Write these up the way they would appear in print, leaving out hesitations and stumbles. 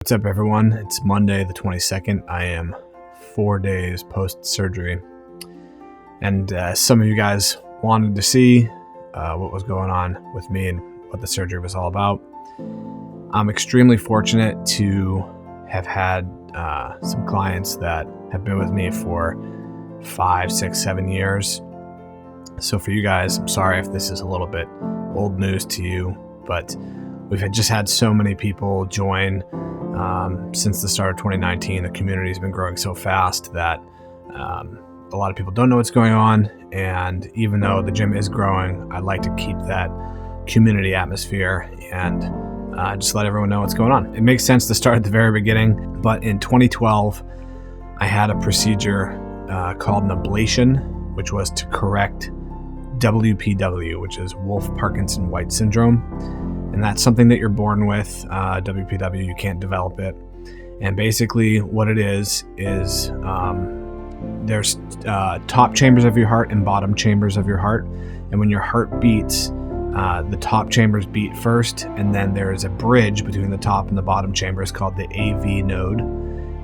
What's up, everyone? It's Monday the 22nd. I am 4 days post-surgery. And some of you guys wanted to see what was going on with me and what the surgery was all about. I'm extremely fortunate to have had some clients that have been with me for 5, 6, 7 years. So for you guys, I'm sorry if this is a little bit old news to you, but we've just had so many people join since the start of 2019. The community has been growing so fast that a lot of people don't know what's going on. And even though the gym is growing, I'd like to keep that community atmosphere and just let everyone know what's going on. It makes sense to start at the very beginning, but in 2012, I had a procedure called an ablation, which was to correct WPW, which is Wolff-Parkinson-White syndrome. And that's something that you're born with. WPW, you can't develop it. And basically what it is there's top chambers of your heart and bottom chambers of your heart. And when your heart beats, the top chambers beat first, and then there's a bridge between the top and the bottom chambers called the AV node.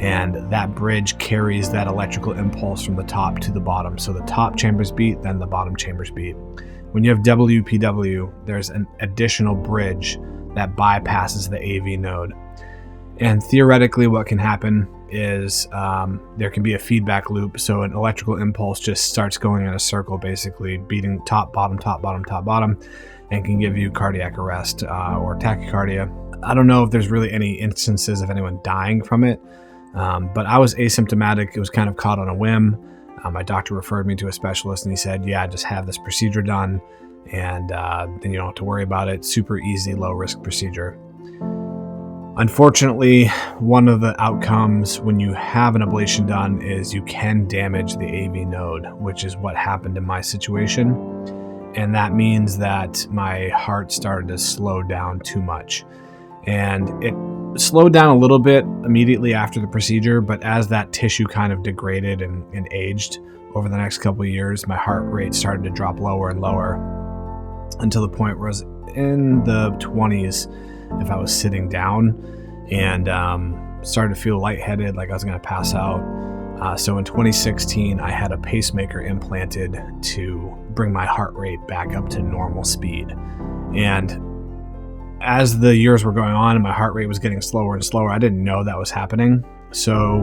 And that bridge carries that electrical impulse from the top to the bottom. So the top chambers beat, then the bottom chambers beat. When you have WPW, there's an additional bridge that bypasses the AV node. And theoretically, what can happen is there can be a feedback loop. So an electrical impulse just starts going in a circle, basically beating top, bottom, top, bottom, top, bottom, and can give you cardiac arrest or tachycardia. I don't know if there's really any instances of anyone dying from it, but I was asymptomatic. It was kind of caught on a whim. My doctor referred me to a specialist, and he said, yeah, just have this procedure done, and then you don't have to worry about it. Super easy, low-risk procedure. Unfortunately, one of the outcomes when you have an ablation done is you can damage the AV node, which is what happened in my situation. And that means that my heart started to slow down too much. And it slowed down a little bit immediately after the procedure, but as that tissue kind of degraded and aged over the next couple of years, my heart rate started to drop lower and lower until the point where I was in the 20s if I was sitting down, and started to feel lightheaded, like I was going to pass out. So in 2016, I had a pacemaker implanted to bring my heart rate back up to normal speed. And as the years were going on and my heart rate was getting slower and slower, I didn't know that was happening. So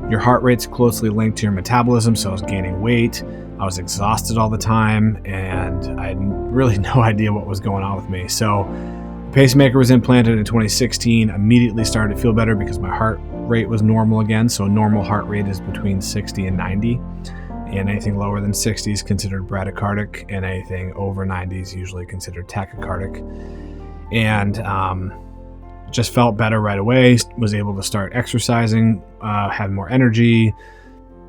your heart rate's closely linked to your metabolism. So I was gaining weight, I was exhausted all the time, and I had really no idea what was going on with me. So the pacemaker was implanted in 2016, immediately started to feel better because my heart rate was normal again. So normal heart rate is between 60 and 90. And anything lower than 60 is considered bradycardic, and anything over 90 is usually considered tachycardic. And just felt better right away, was able to start exercising, had more energy.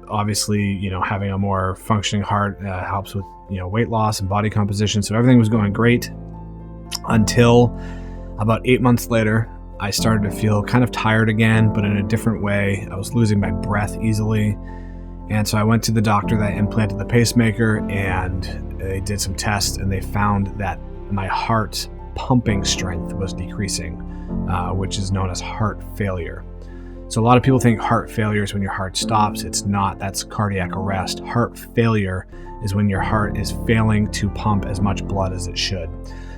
Obviously, having a more functioning heart helps with, weight loss and body composition. So everything was going great until about 8 months later, I started to feel kind of tired again, but in a different way. I was losing my breath easily. And so I went to the doctor that implanted the pacemaker, and they did some tests, and they found that my heart pumping strength was decreasing, which is known as heart failure. So a lot of people think heart failure is when your heart stops. It's not. That's cardiac arrest. Heart failure is when your heart is failing to pump as much blood as it should.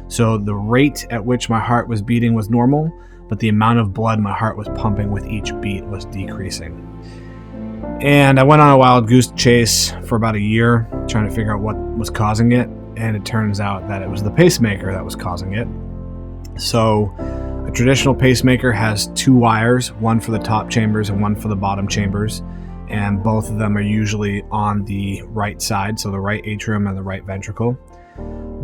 So the rate at which my heart was beating was normal, but the amount of blood my heart was pumping with each beat was decreasing. And I went on a wild goose chase for about a year trying to figure out what was causing it. And it turns out that it was the pacemaker that was causing it. So a traditional pacemaker has 2 wires, one for the top chambers and one for the bottom chambers. And both of them are usually on the right side, so the right atrium and the right ventricle.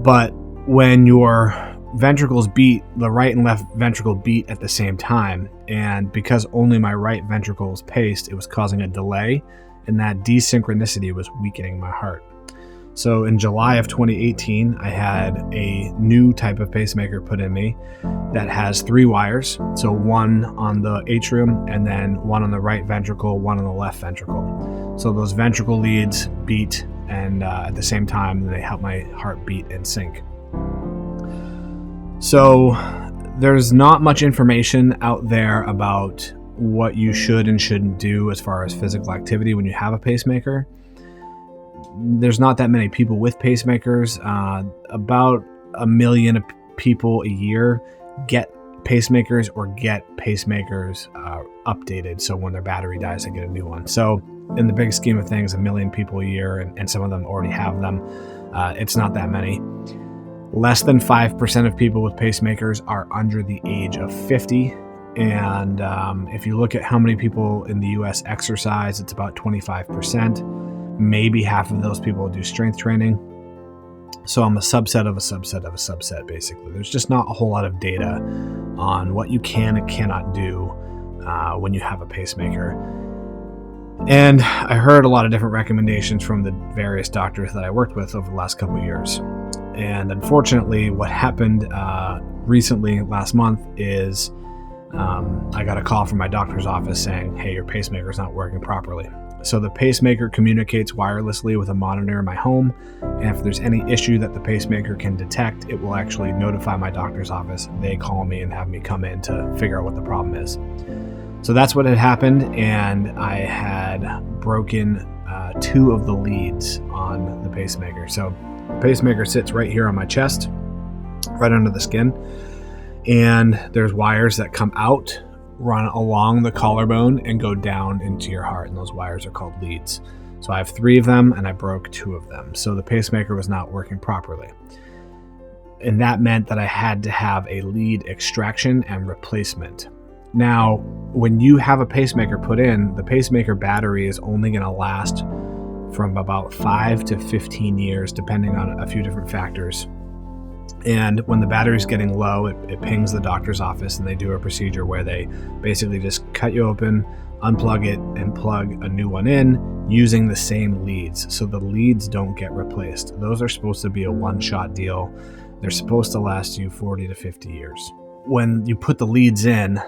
But when your ventricles beat, the right and left ventricle beat at the same time. And because only my right ventricle was paced, it was causing a delay, and that desynchronicity was weakening my heart. So in July of 2018, I had a new type of pacemaker put in me that has 3 wires. So one on the atrium, and then one on the right ventricle, one on the left ventricle. So those ventricle leads beat, and at the same time, they help my heart beat in sync. So there's not much information out there about what you should and shouldn't do as far as physical activity when you have a pacemaker. There's not that many people with pacemakers. About 1 million people a year get pacemakers or get pacemakers updated. So when their battery dies, they get a new one. So in the big scheme of things, 1 million people a year, and some of them already have them. It's not that many. Less than 5% of people with pacemakers are under the age of 50. And if you look at how many people in the US exercise, it's about 25%. Maybe half of those people do strength training. So I'm a subset of a subset of a subset, basically. There's just not a whole lot of data on what you can and cannot do when you have a pacemaker. And I heard a lot of different recommendations from the various doctors that I worked with over the last couple of years. And unfortunately, what happened recently, last month, is I got a call from my doctor's office saying, hey, your pacemaker's not working properly. So the pacemaker communicates wirelessly with a monitor in my home, and if there's any issue that the pacemaker can detect, it will actually notify my doctor's office. They call me and have me come in to figure out what the problem is. So that's what had happened, and I had broken 2 of the leads on the pacemaker. So the pacemaker sits right here on my chest, right under the skin, and there's wires that come out, run along the collarbone, and go down into your heart, and those wires are called leads. So I have 3 of them, and I broke 2 of them. So the pacemaker was not working properly. And that meant that I had to have a lead extraction and replacement. Now, when you have a pacemaker put in, the pacemaker battery is only going to last from about 5 to 15 years, depending on a few different factors. And when the battery's getting low, it pings the doctor's office, and they do a procedure where they basically just cut you open, unplug it, and plug a new one in using the same leads. So the leads don't get replaced. Those are supposed to be a one-shot deal. They're supposed to last you 40 to 50 years. When you put the leads in,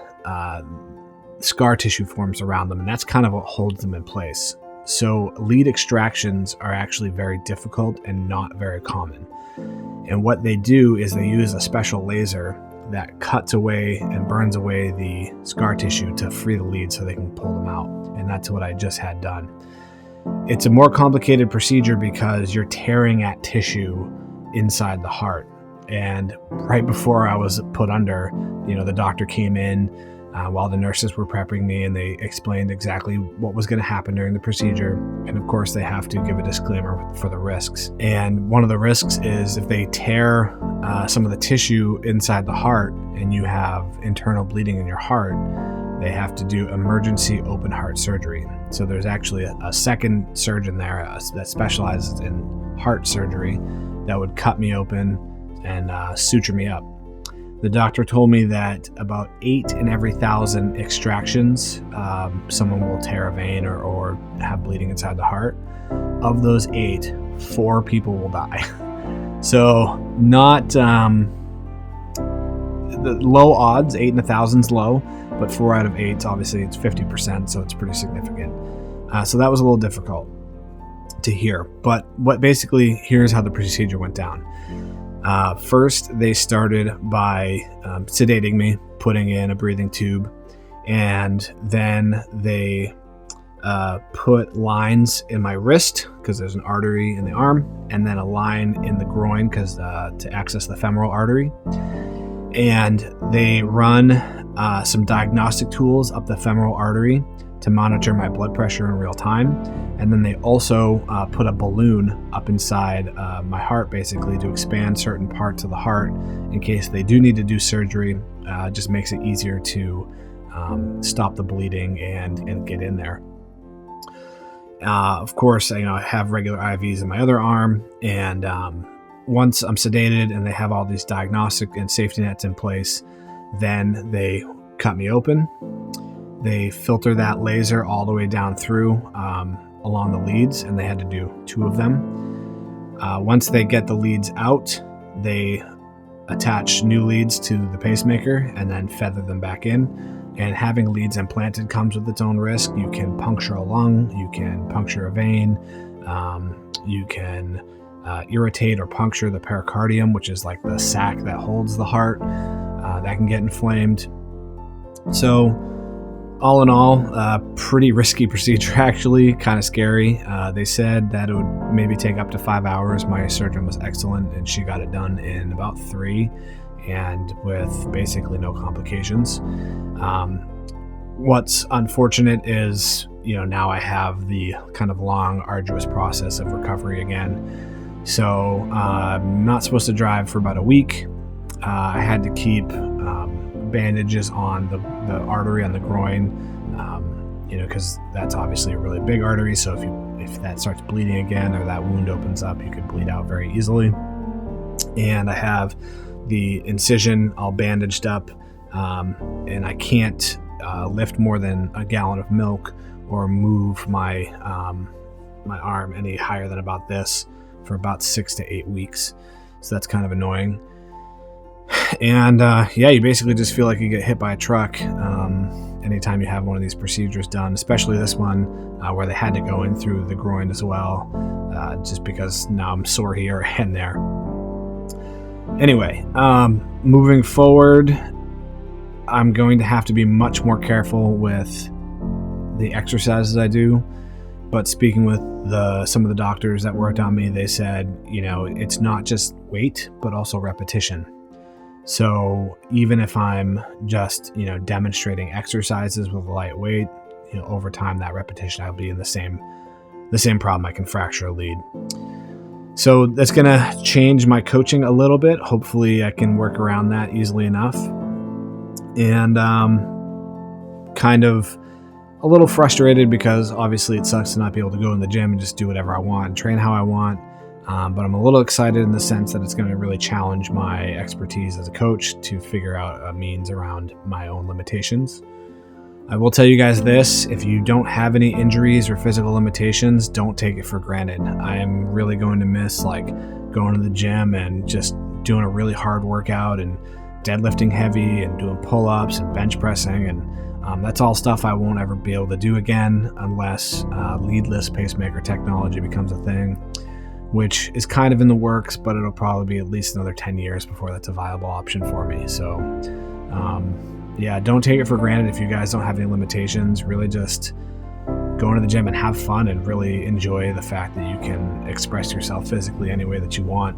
scar tissue forms around them, and that's kind of what holds them in place. So lead extractions are actually very difficult and not very common. And what they do is they use a special laser that cuts away and burns away the scar tissue to free the leads so they can pull them out. And that's what I just had done. It's a more complicated procedure because you're tearing at tissue inside the heart. And right before I was put under, the doctor came in while the nurses were prepping me, and they explained exactly what was going to happen during the procedure. And of course, they have to give a disclaimer for the risks. And one of the risks is if they tear some of the tissue inside the heart and you have internal bleeding in your heart, they have to do emergency open heart surgery. So there's actually a second surgeon there that specializes in heart surgery that would cut me open and suture me up. The doctor told me that about 8 in every 1,000 extractions, someone will tear a vein or have bleeding inside the heart. Of those 8, 4 people will die. So not the low odds, 8 in 1,000's low, but 4 out of 8, obviously it's 50%, so it's pretty significant. So that was a little difficult to hear. But here's how the procedure went down. First, they started by sedating me, putting in a breathing tube, and then they put lines in my wrist because there's an artery in the arm, and then a line in the groin because to access the femoral artery. And they run some diagnostic tools up the femoral artery to monitor my blood pressure in real time. And then they also put a balloon up inside my heart, basically to expand certain parts of the heart in case they do need to do surgery. Just makes it easier to stop the bleeding and get in there. Of course, I have regular IVs in my other arm, and once I'm sedated and they have all these diagnostic and safety nets in place, then they cut me open. They filter that laser all the way down through along the leads, and they had to do 2 of them. Once they get the leads out, they attach new leads to the pacemaker and then feather them back in. And having leads implanted comes with its own risk. You can puncture a lung, you can puncture a vein, you can irritate or puncture the pericardium, which is like the sac that holds the heart. that can get inflamed. So all in all, pretty risky procedure, actually, kind of scary. They said that it would maybe take up to 5 hours. My surgeon was excellent, and she got it done in about 3, and with basically no complications. What's unfortunate is, now I have the kind of long, arduous process of recovery again. So I'm not supposed to drive for about a week. I had to keep bandages on the artery on the groin, because that's obviously a really big artery. So if that starts bleeding again, or that wound opens up, you could bleed out very easily. And I have the incision all bandaged up, and I can't lift more than a gallon of milk or move my arm any higher than about this for about 6 to 8 weeks. So that's kind of annoying. And you basically just feel like you get hit by a truck anytime you have one of these procedures done, especially this one where they had to go in through the groin as well, just because now I'm sore here and there. Anyway, moving forward, I'm going to have to be much more careful with the exercises I do. But speaking with some of the doctors that worked on me, they said, it's not just weight, but also repetition. So even if I'm just, demonstrating exercises with light weight, over time, that repetition, I'll be in the same problem. I can fracture a lead. So that's going to change my coaching a little bit. Hopefully I can work around that easily enough. And kind of a little frustrated because obviously it sucks to not be able to go in the gym and just do whatever I want and train how I want. But I'm a little excited in the sense that it's going to really challenge my expertise as a coach to figure out a means around my own limitations. I will tell you guys this: if you don't have any injuries or physical limitations, don't take it for granted. I am really going to miss going to the gym and just doing a really hard workout and deadlifting heavy and doing pull-ups and bench pressing, and that's all stuff I won't ever be able to do again unless leadless pacemaker technology becomes a thing, which is kind of in the works, but it'll probably be at least another 10 years before that's a viable option for me. So don't take it for granted if you guys don't have any limitations. Really just go into the gym and have fun and really enjoy the fact that you can express yourself physically any way that you want.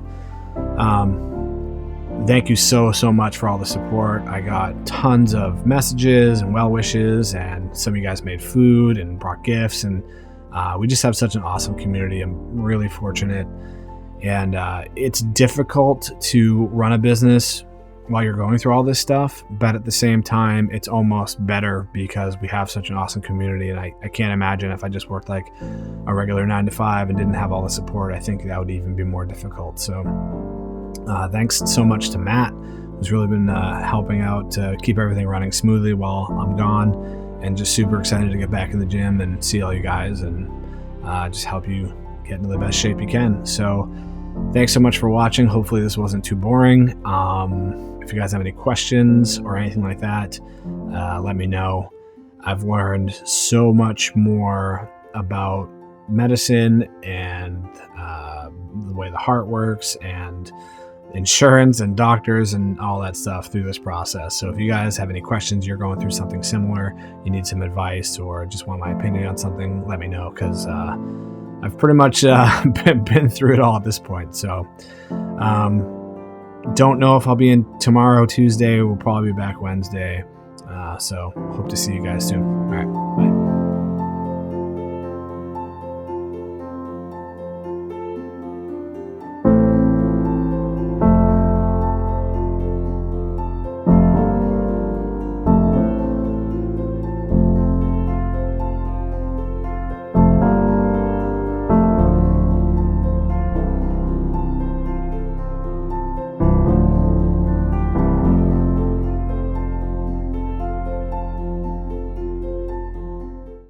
Thank you so much for all the support. I got tons of messages and well wishes, and some of you guys made food and brought gifts, and we just have such an awesome community. I'm really fortunate, and it's difficult to run a business while you're going through all this stuff, but at the same time, it's almost better because we have such an awesome community, and I can't imagine if I just worked like a regular 9-to-5 and didn't have all the support. I think that would even be more difficult. So thanks so much to Matt, who's really been helping out to keep everything running smoothly while I'm gone, and just super excited to get back in the gym and see all you guys and just help you get into the best shape you can. So thanks so much for watching. Hopefully this wasn't too boring. If you guys have any questions or anything like that, let me know. I've learned so much more about medicine and the way the heart works and insurance and doctors and all that stuff through this process. So if you guys have any questions, you're going through something similar, you need some advice, or just want my opinion on something, let me know, because I've pretty much been through it all at this point. So don't know if I'll be in tomorrow, Tuesday. We'll probably be back Wednesday. So hope to see you guys soon. All right.